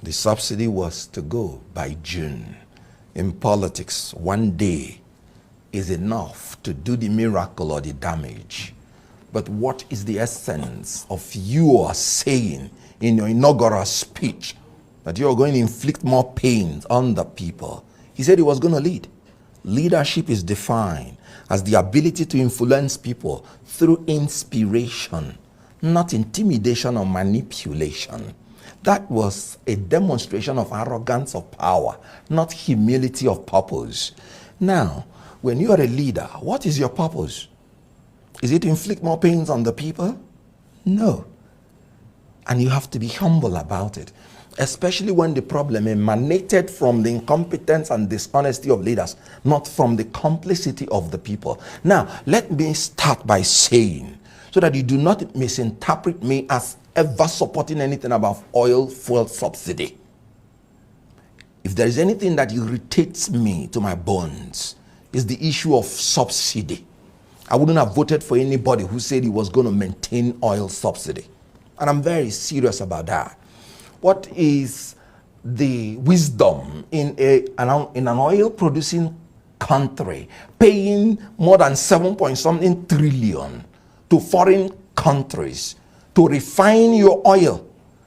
The subsidy was to go by June. In politics, one day is enough to do the miracle or the damage. But what is the essence of you saying in your inaugural speech that you are going to inflict more pain on the people? He said he was going to lead. Leadership is defined as the ability to influence people through inspiration, not intimidation or manipulation. That was a demonstration of arrogance of power, not humility of purpose. Now, when you are a leader, what is your purpose? Is it to inflict more pains on the people? No. And you have to be humble about it, especially when the problem emanated from the incompetence and dishonesty of leaders, not from the complicity of the people. Now, let me start by saying, so that you do not misinterpret me as ever supporting anything about oil fuel subsidy. If there is anything that irritates me to my bones, is the issue of subsidy. I wouldn't have voted for anybody who said he was going to maintain oil subsidy. And I'm very serious about that. What is the wisdom in an oil producing country paying more than 7 trillion to foreign countries to refine your oil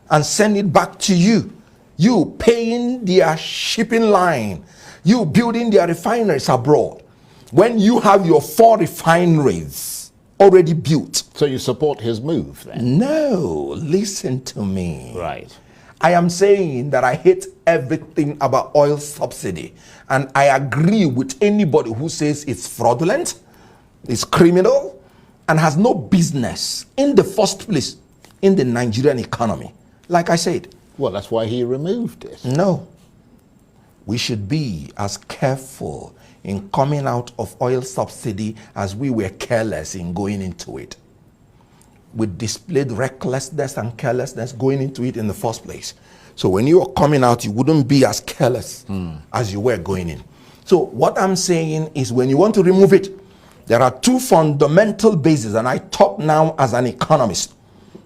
and send it back to you? You paying their shipping line, you building their refineries abroad, when you have your 4 refineries already built. So you support his move then? No, listen to me. Right. I am saying that I hate everything about oil subsidy, and I agree with anybody who says it's fraudulent, it's criminal, and has no business in the first place in the Nigerian economy. Like I said. Well, that's why he removed it. No. We should be as careful in coming out of oil subsidy as we were careless in going into it. We displayed recklessness and carelessness going into it in the first place. So when you are coming out, you wouldn't be as careless as you were going in. So what I'm saying is, when you want to remove it, there are 2 fundamental bases, and I talk now as an economist,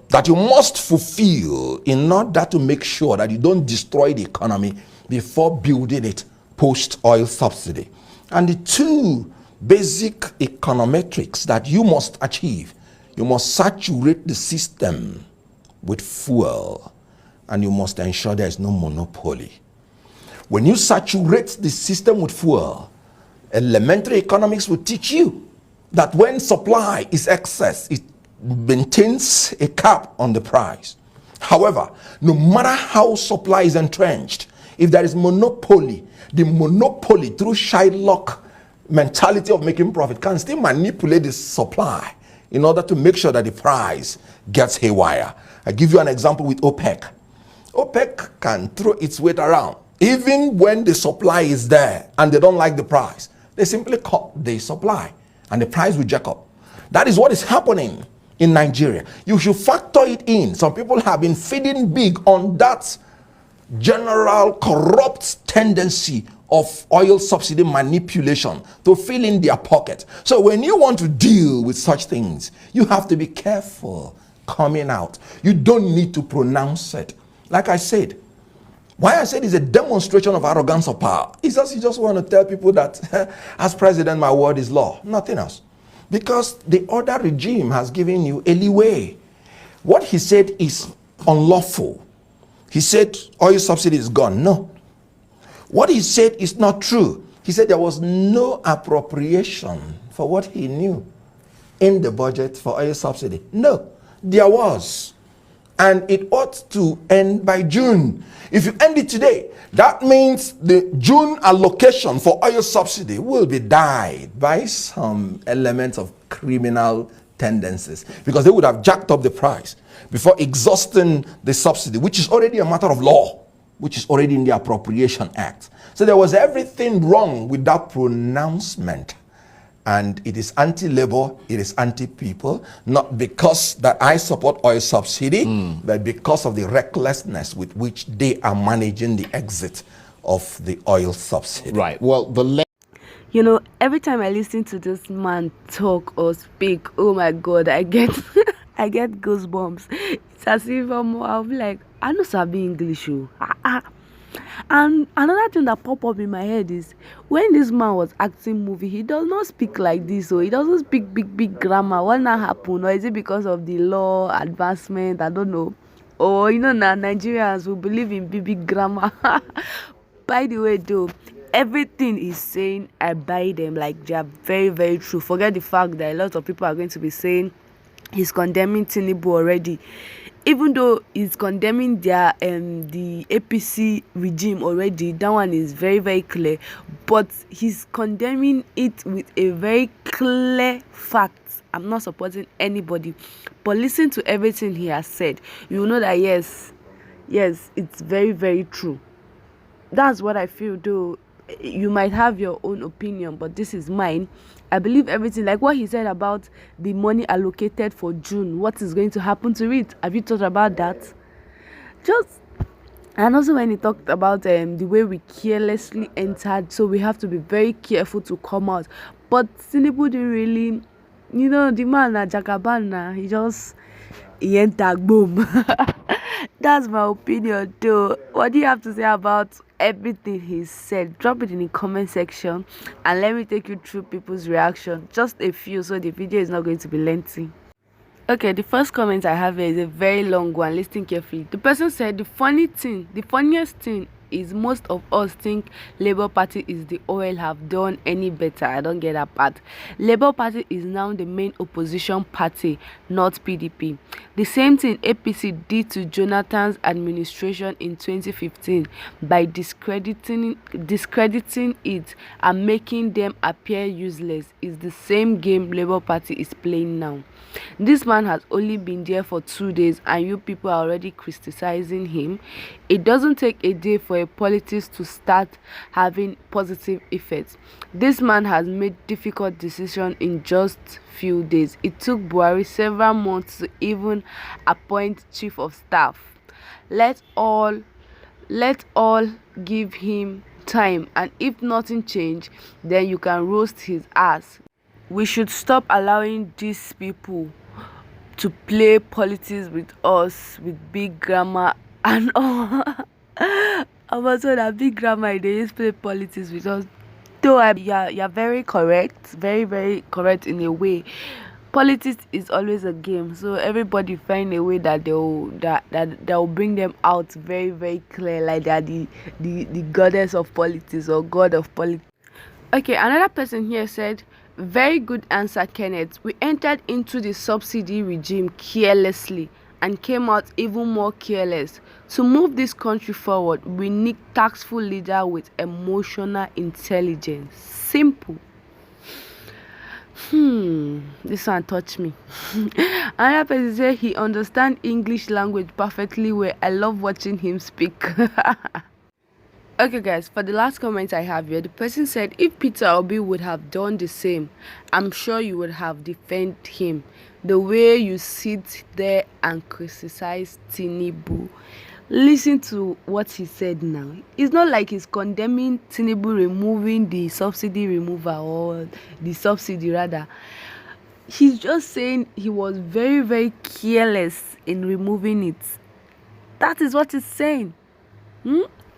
that you must fulfill in order to make sure that you don't destroy the economy before building it post-oil subsidy. And the 2 basic econometrics that you must achieve: you must saturate the system with fuel, and you must ensure there is no monopoly. When you saturate the system with fuel, elementary economics will teach you that when supply is excess, it maintains a cap on the price. However, no matter how supply is entrenched, if there is monopoly, the monopoly, through Shylock mentality of making profit, can still manipulate the supply in order to make sure that the price gets haywire. I give you an example with OPEC. OPEC can throw its weight around. Even when the supply is there and they don't like the price, they simply cut the supply and the price will jack up. That is what is happening in Nigeria. You should factor it in. Some people have been feeding big on that general corrupt tendency of oil subsidy manipulation to fill in their pocket. So when you want to deal with such things, you have to be careful coming out. You don't need to pronounce it. Like I said, why I said it's a demonstration of arrogance of power. It's just, you just want to tell people that as president, my word is law, nothing else. Because the other regime has given you a leeway. What he said is unlawful. He said oil subsidy is gone. No. What he said is not true. He said there was no appropriation for what he knew in the budget for oil subsidy. No, there was. And it ought to end by June. If you end it today, that means the June allocation for oil subsidy will be dyed by some elements of criminal tendencies, because they would have jacked up the price before exhausting the subsidy, which is already a matter of law, which is already in the Appropriation Act. So there was everything wrong with that pronouncement. And it is anti-labor, it is anti-people, not because that I support oil subsidy, but because of the recklessness with which they are managing the exit of the oil subsidy. Right. Well, you know, every time I listen to this man talk or speak, oh my God, I get I get goosebumps. It's as if I'll be like, I know sabi English. Oh. And another thing that pop up in my head is when this man was acting movie, he does not speak like this. So he doesn't speak big grammar. What not happen? Or is it because of the law advancement? I don't know. Or now Nigerians who believe in big grammar. By the way, though, everything he's saying, I buy them. Like, they are very, very true. Forget the fact that a lot of people are going to be saying he's condemning Tinubu already. Even though he's condemning their the APC regime already, that one is very, very clear. But he's condemning it with a very clear fact. I'm not supporting anybody. But listen to everything he has said. You know that yes, it's very, very true. That's what I feel, though. You might have your own opinion, but this is mine. I believe everything, like what he said about the money allocated for June. What is going to happen to it? Have you thought about that? And also when he talked about the way we carelessly entered, so we have to be very careful to come out. But Tinubu didn't really, the man na Jakabana, he entered, boom. That's my opinion, though. What do you have to say about everything he said? Drop it in the comment section and let me take you through people's reaction. Just a few, so the video is not going to be lengthy. Okay, the first comment I have here is a very long one. Listen carefully. The person said the funniest thing is most of us think Labour Party is the oil have done any better. I don't get that part. Labour Party is now the main opposition party, not PDP. The same thing APC did to Jonathan's administration in 2015 by discrediting it and making them appear useless is the same game Labour Party is playing now. This man has only been there for 2 days and you people are already criticizing him. It doesn't take a day for a politics to start having positive effects. This man has made difficult decisions in just few days. It took Buhari several months to even appoint chief of staff. Let all give him time, and if nothing change, then you can roast his ass. We should stop allowing these people to play politics with us with big grammar and all. I'm also that big grammar they use play politics with us. Though you're very correct, very, very correct in a way. Politics is always a game, so everybody find a way that they'll bring them out very, very clear, like they're the goddess of politics or god of politics. Okay, another person here said, very good answer, Kenneth. We entered into the subsidy regime carelessly and came out even more careless. To move this country forward, we need tactful leader with emotional intelligence. Simple. This one touched me. Another person said he understands English language perfectly well. I love watching him speak. Okay guys, for the last comment I have here, the person said if Peter Obi would have done the same, I'm sure you would have defended him. The way you sit there and criticize Tinubu. Listen to what he said now. It's not like he's condemning Tinubu removing the subsidy remover or the subsidy rather. He's just saying he was very, very careless in removing it. That is what he's saying.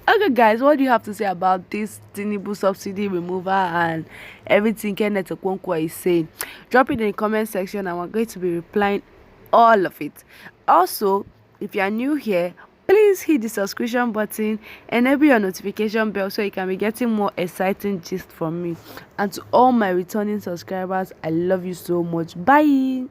Okay guys, what do you have to say about this Tinubu subsidy remover and everything Kenneth Okonkwo is saying? Drop it in the comment section and we're going to be replying all of it. Also, if you are new here, please hit the subscription button, enable your notification bell so you can be getting more exciting gist from me. And to all my returning subscribers, I love you so much. Bye.